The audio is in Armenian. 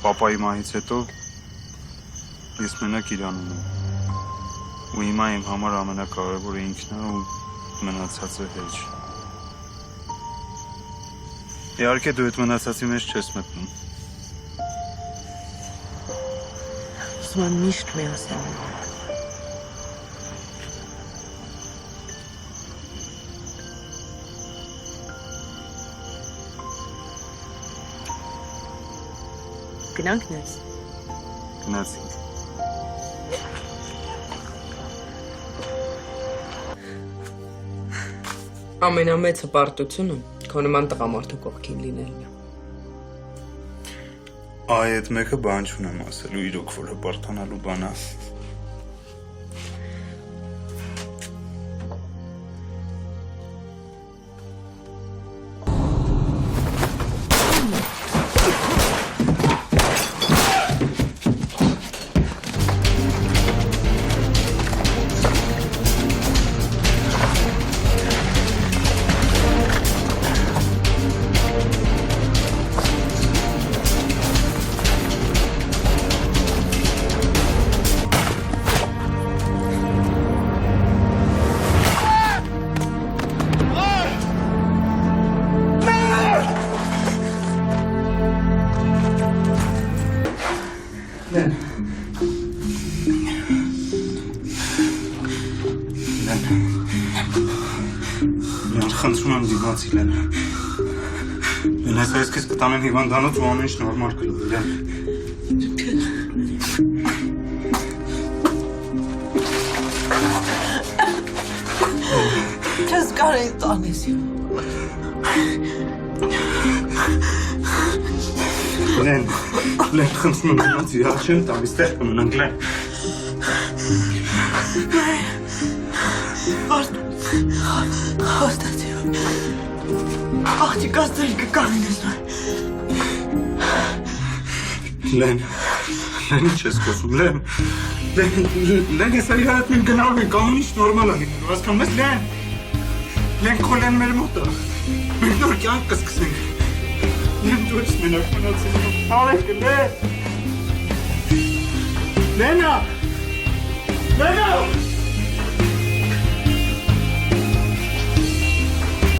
Պապայի մահից հետո ես մենակ Իրանում եմ։ Ու հիմա իմ համար ամենակարևորը ինքն է ու մնացածը հեչ։ Իհարկե դու այդ մնացածի մեջ չես մտնում։ Ուզում եմ միշտ միասին մնալ։ Գնանք ներս։ Գնացինք։ Ամենամեծ հպարտությունը քո նման տղամարդու կողքին լինելն է։ Այ այդ մեկը բան չունեմ ասելու, իրոք որ հպարտանալու բան է։ Խնդրում եմ դիմացի Լեն։ Լեն, այս քեզ կտանեմ հիվանդանոց ու ամեն ինչ նորմալ կլինի, Լեն։ Չես կարելի տանես։ Լեն, խնդրում եմ դիմացի, հա չեմ տալիս, տեղ կմնանք, Լեն։ Հաստատի։ Աղջիկաս դրի կկանես նոր։ Լեն, ինչ ես խոսում, Լեն, ես այր հայտ մենք գնալու ենք, ամեն ինչ նորմալ է լինելու, հասկանում ես, Լեն, քո Լեն մեր մոտ է, մենք նոր կյանք կսկսենք, Լեն, դու ես մենակ մնացել, արեք, Լենա,